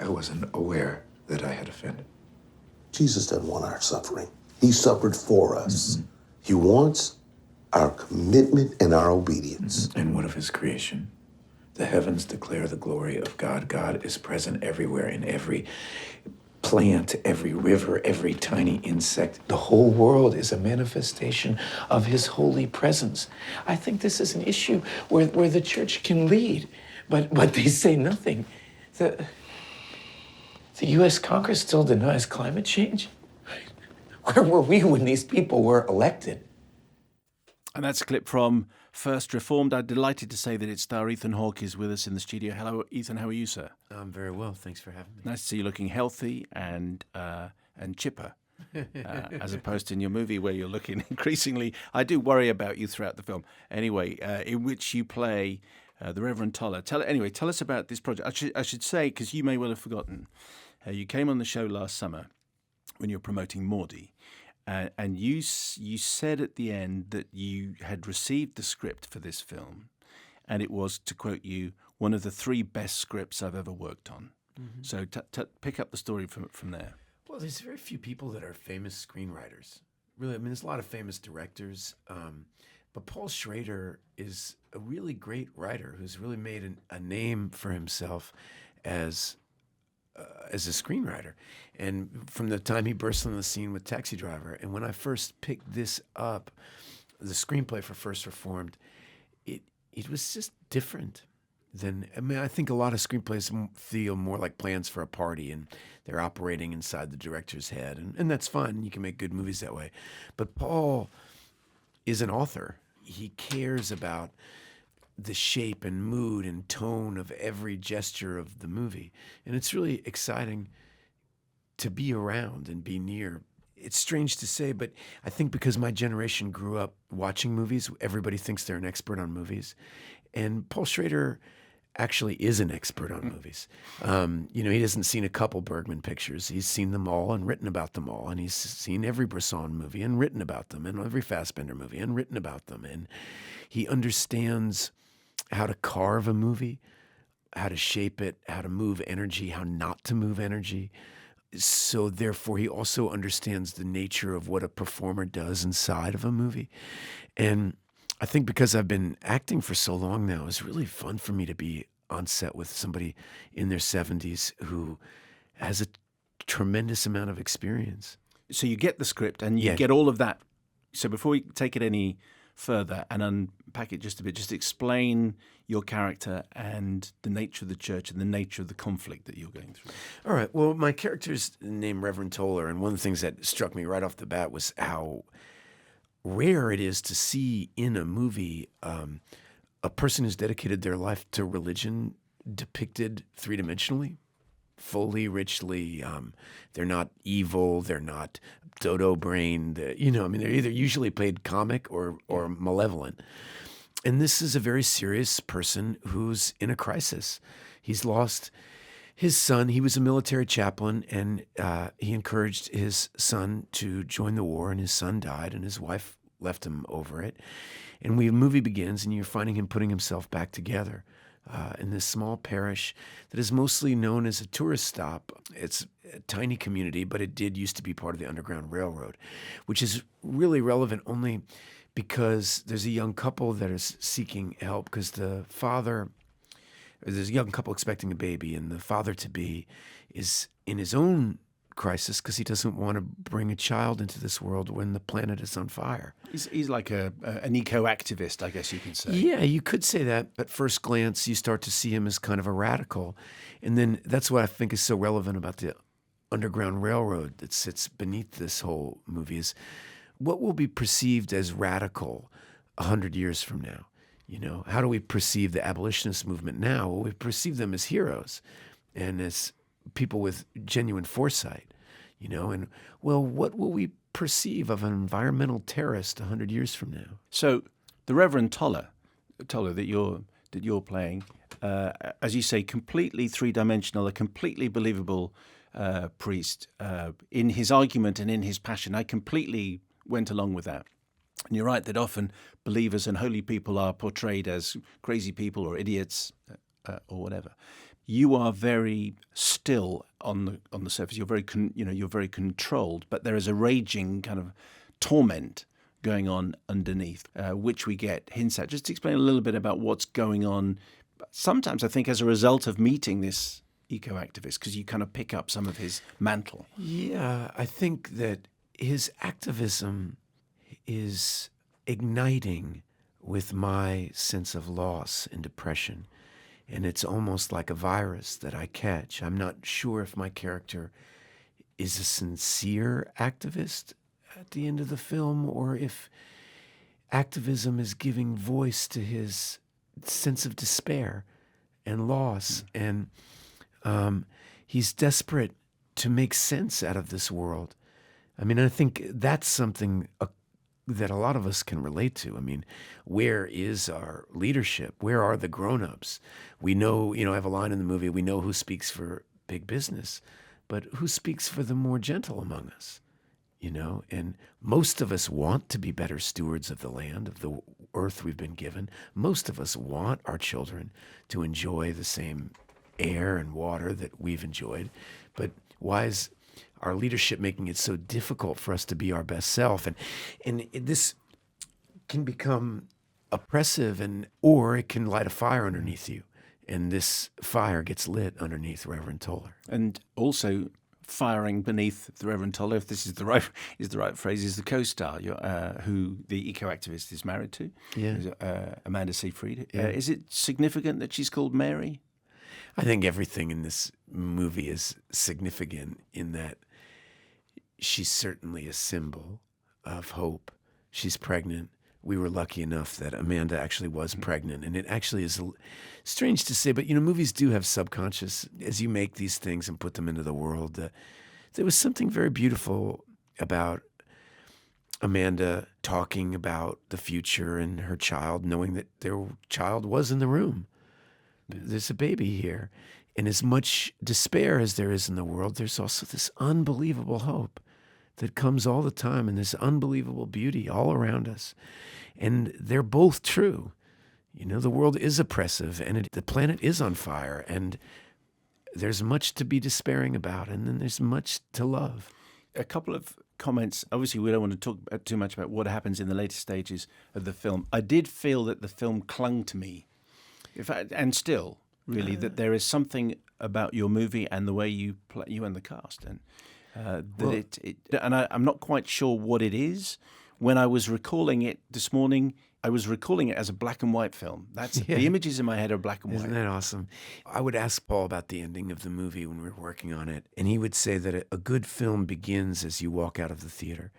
I wasn't aware that I had offended. Jesus doesn't want our suffering. He suffered for us. Mm-hmm. He wants our commitment and our obedience. Mm-hmm. And what of his creation? The heavens declare the glory of God. God is present everywhere, in every plant, every river, every tiny insect. The whole world is a manifestation of his holy presence. I think this is an issue where the church can lead, but they say nothing. The U.S. Congress still denies climate change. Where were we when these people were elected? And that's a clip from First Reformed. I'm delighted to say that its star Ethan Hawke is with us in the studio. Hello, Ethan. How are you, sir? I'm very well. Thanks for having me. Nice to see you looking healthy and chipper, as opposed to in your movie where you're looking increasingly. I do worry about you throughout the film. Anyway, in which you play the Reverend Toller. Tell us about this project. I should say, because you may well have forgotten, you came on the show last summer when you were promoting Maudie. And you said at the end that you had received the script for this film, and it was, to quote you, one of the 3 best scripts I've ever worked on. Mm-hmm. So pick up the story from there. Well, there's very few people that are famous screenwriters. Really, I mean, there's a lot of famous directors, but Paul Schrader is a really great writer who's really made a name for himself as a screenwriter. And from the time he burst on the scene with Taxi Driver, and when I first picked this up, the screenplay for First Reformed, it was just different than, I mean, I think a lot of screenplays feel more like plans for a party, and they're operating inside the director's head, and that's fine. You can make good movies that way. But Paul is an author. He cares about the shape and mood and tone of every gesture of the movie. And it's really exciting to be around and be near. It's strange to say, but I think because my generation grew up watching movies, everybody thinks they're an expert on movies. And Paul Schrader actually is an expert on movies. He hasn't seen a couple Bergman pictures. He's seen them all and written about them all. And he's seen every Bresson movie and written about them, and every Fassbinder movie and written about them. And he understands how to carve a movie, how to shape it, how to move energy, how not to move energy. So therefore, he also understands the nature of what a performer does inside of a movie. And I think because I've been acting for so long now, it's really fun for me to be on set with somebody in their 70s who has a tremendous amount of experience. So you get the script and you get all of that. So before we take it any further and unpack it just a bit, just explain your character and the nature of the church and the nature of the conflict that you're going through. All right. Well, my character's named Reverend Toller, and one of the things that struck me right off the bat was how rare it is to see in a movie a person who's dedicated their life to religion depicted 3-dimensionally, fully, richly. They're not evil. They're not dodo-brained. They're either usually played comic or malevolent. And this is a very serious person who's in a crisis. He's lost his son. He was a military chaplain, and he encouraged his son to join the war, and his son died, and his wife left him over it. And the movie begins, and you're finding him putting himself back together in this small parish that is mostly known as a tourist stop. It's a tiny community, but it did used to be part of the Underground Railroad, which is really relevant only because there's a young couple that is seeking help because there's a young couple expecting a baby, and the father-to-be is in his own crisis because he doesn't want to bring a child into this world when the planet is on fire. He's like an eco-activist, I guess you could say. Yeah, you could say that. At first glance, you start to see him as kind of a radical. And then that's what I think is so relevant about the Underground Railroad that sits beneath this whole movie is what will be perceived as radical 100 years from now. How do we perceive the abolitionist movement now? Well, we perceive them as heroes and as people with genuine foresight, and what will we perceive of an environmental terrorist 100 years from now? So the Reverend Toller that you're playing, as you say, completely 3-dimensional, a completely believable priest in his argument and in his passion. I completely went along with that. And you're right that often believers and holy people are portrayed as crazy people or idiots or whatever. you are very still on the surface. You're very you're very controlled, but there is a raging kind of torment going on underneath, which we get hints at. Just explain a little bit about what's going on. Sometimes I think as a result of meeting this eco-activist, because you kind of pick up some of his mantle. Yeah, I think that his activism is igniting with my sense of loss and depression. And it's almost like a virus that I catch. I'm not sure if my character is a sincere activist at the end of the film, or if activism is giving voice to his sense of despair and loss. And he's desperate to make sense out of this world. I mean, I think that's something that a lot of us can relate to. I mean, where is our leadership? Where are the grown-ups? We know, I have a line in the movie, we know who speaks for big business, but who speaks for the more gentle among us? And most of us want to be better stewards of the land, of the earth we've been given. Most of us want our children to enjoy the same air and water that we've enjoyed. But why is our leadership making it so difficult for us to be our best self? And this can become oppressive, or it can light a fire underneath you. And this fire gets lit underneath Reverend Toller. And also firing beneath the Reverend Toller, if this is the right phrase, is the co-star who the eco-activist is married to, Amanda Seyfried. Yeah. Is it significant that she's called Mary? I think everything in this movie is significant in that she's certainly a symbol of hope. She's pregnant. We were lucky enough that Amanda actually was pregnant. And it actually is strange to say, but, movies do have subconscious. As you make these things and put them into the world, there was something very beautiful about Amanda talking about the future and her child, knowing that their child was in the room. There's a baby here. And as much despair as there is in the world, there's also this unbelievable hope that comes all the time, and this unbelievable beauty all around us. And they're both true. The world is oppressive, and the planet is on fire, and there's much to be despairing about, and then there's much to love. A couple of comments. Obviously, we don't want to talk too much about what happens in the later stages of the film. I did feel that the film clung to me, in fact, and still, really, that there is something about your movie and the way you play, you and the cast, and I'm not quite sure what it is. When I was recalling it this morning, I was recalling it as a black and white film. The images in my head are black and white. Isn't that awesome? I would ask Paul about the ending of the movie when we were working on it, and he would say that a good film begins as you walk out of the theater,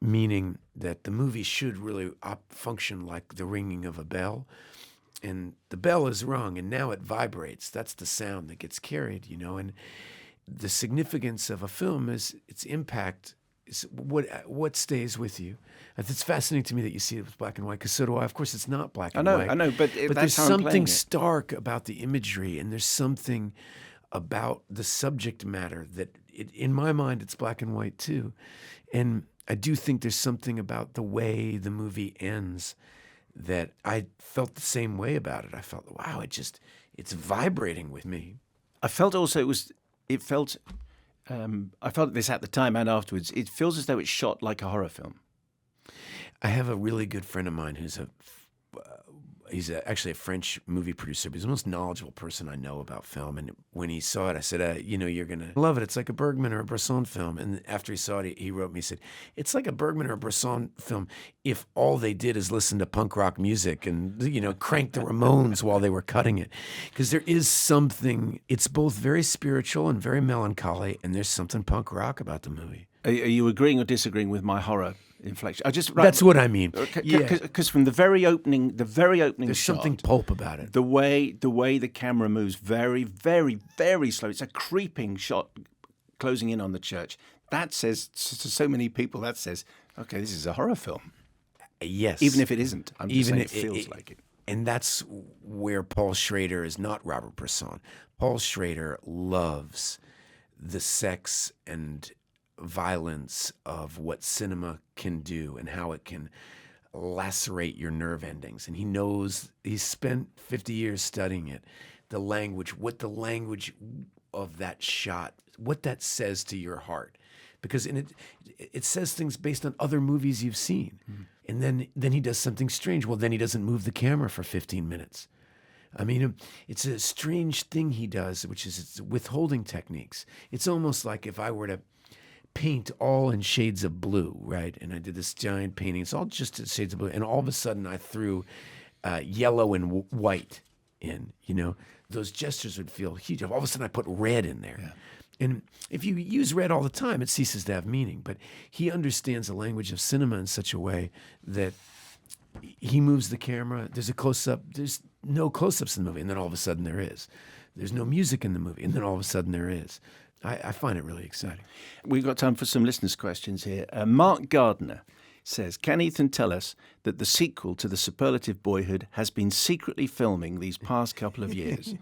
meaning that the movie should really function like the ringing of a bell. And the bell is rung, and now it vibrates. That's the sound that gets carried, and the significance of a film is its impact, is what stays with you. It's fascinating to me that you see it with black and white, because so do I. Of course, it's not black and white. I know, but there's that's how I'm playing something it. stark about the imagery, and there's something about the subject matter that, in my mind, it's black and white too. And I do think there's something about the way the movie ends that I felt the same way about it. I felt, wow, it's vibrating with me. I felt also I felt this at the time and afterwards. It feels as though it's shot like a horror film. I have a really good friend of mine who's actually a French movie producer, but he's the most knowledgeable person I know about film. And when he saw it, I said, you're going to love it. It's like a Bergman or a Bresson film. And after he saw it, he wrote me, he said, it's like a Bergman or a Bresson film if all they did is listen to punk rock music and, crank the Ramones while they were cutting it. Because there is something, it's both very spiritual and very melancholy, and there's something punk rock about the movie. Are you agreeing or disagreeing with my horror inflection? That's what I mean. Because from the very opening there's shot, something pulp about it. The way the camera moves very, very, very slow. It's a creeping shot closing in on the church. That says to so many people, that says, okay, this is a horror film. Yes. Even if it isn't. I'm just saying it feels like it. And that's where Paul Schrader is not Robert Bresson. Paul Schrader loves the sex and violence of what cinema can do and how it can lacerate your nerve endings. And he's spent 50 years studying it. the language, what the language of that shot, what that says to your heart. Because it says things based on other movies you've seen. And then he does something strange. Well, then he doesn't move the camera for 15 minutes. I mean, it's a strange thing he does, which is it's withholding techniques. It's almost like if I were to paint all in shades of blue, right? And I did this giant painting. It's all just shades of blue. And all of a sudden I threw yellow and white in, those gestures would feel huge. All of a sudden I put red in there. Yeah. And if you use red all the time, it ceases to have meaning. But he understands the language of cinema in such a way that he moves the camera. There's a close-up. There's no close-ups in the movie. And then all of a sudden there is. There's no music in the movie. And then all of a sudden there is. I find it really exciting. We've got time for some listeners' questions here. Mark Gardner says, can Ethan tell us that the sequel to The Superlative Boyhood has been secretly filming these past couple of years?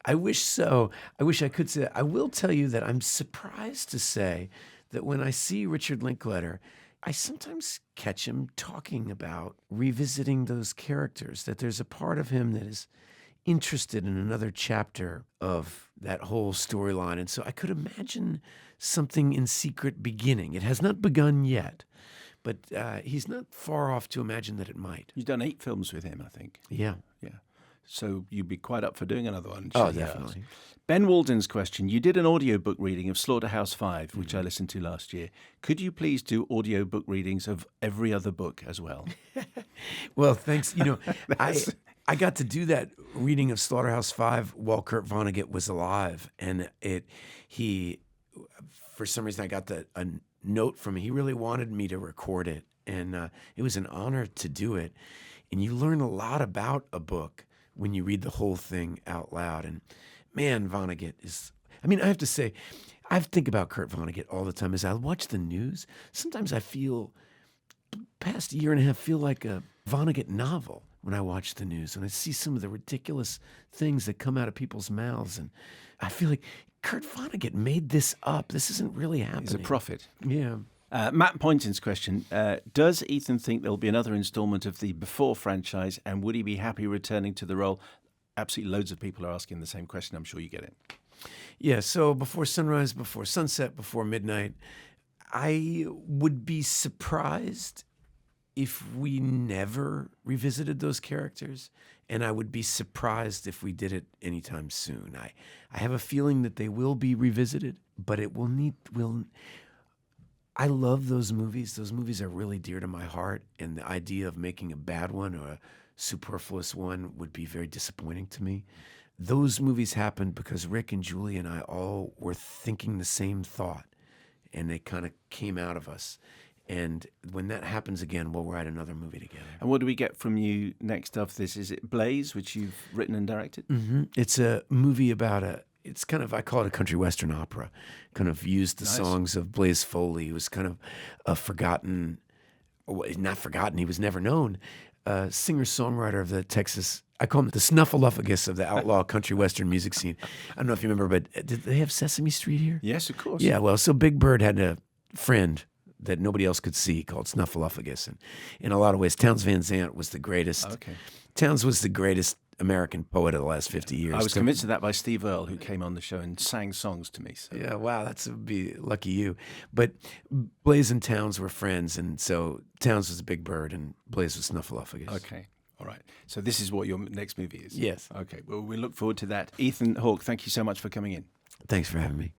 I wish so. I wish I could say that. I will tell you that I'm surprised to say that when I see Richard Linklater, I sometimes catch him talking about revisiting those characters, that there's a part of him that is interested in another chapter of that whole storyline. And so I could imagine something in secret beginning. It has not begun yet, but he's not far off to imagine that it might. You've done 8 films with him, I think. Yeah. So you'd be quite up for doing another one. Oh, definitely. Ben Walden's question. You did an audiobook reading of Slaughterhouse-Five, which I listened to last year. Could you please do audiobook readings of every other book as well? Well, thanks. I got to do that reading of Slaughterhouse-Five while Kurt Vonnegut was alive. And for some reason, I got a note from him. He really wanted me to record it. And it was an honor to do it. And you learn a lot about a book when you read the whole thing out loud. And man, Vonnegut is, I have to say, I think about Kurt Vonnegut all the time. As I watch the news, sometimes I feel, past year and a half, feel like a Vonnegut novel when I watch the news. And I see some of the ridiculous things that come out of people's mouths. And I feel like Kurt Vonnegut made this up. This isn't really happening. He's a prophet. Yeah. Matt Poynton's question, does Ethan think there'll be another installment of the Before franchise, and would he be happy returning to the role? Absolutely loads of people are asking the same question. I'm sure you get it. Yeah, so Before Sunrise, Before Sunset, Before Midnight, I would be surprised if we never revisited those characters, and I would be surprised if we did it anytime soon. I have a feeling that they will be revisited, but it will I love those movies. Those movies are really dear to my heart, and the idea of making a bad one or a superfluous one would be very disappointing to me. Those movies happened because Rick and Julie and I all were thinking the same thought, and they kind of came out of us. And when that happens again, we'll write another movie together. And what do we get from you next after this? Is it Blaze, which you've written and directed? Mm-hmm. It's a movie about it's kind of, I call it a country western opera, kind of used the songs of Blaze Foley, who was kind of a forgotten, not forgotten, he was never known, singer-songwriter of the Texas, I call him the snuffleupagus of the outlaw country western music scene. I don't know if you remember, but did they have Sesame Street here? Yes, of course. Yeah, well, so Big Bird had a friend that nobody else could see called Snuffleupagus. And in a lot of ways, Townes Van Zandt was the greatest. Okay. Townes was the greatest American poet of the last 50 years. I was convinced of that by Steve Earle, who came on the show and sang songs to me. So. Yeah, wow, would be lucky you. But Blaze and Townes were friends, and so Townes was Big Bird and Blaze was Snuffleupagus. Okay, all right. So this is what your next movie is? Yes. Okay, well, we look forward to that. Ethan Hawke, thank you so much for coming in. Thanks for having me.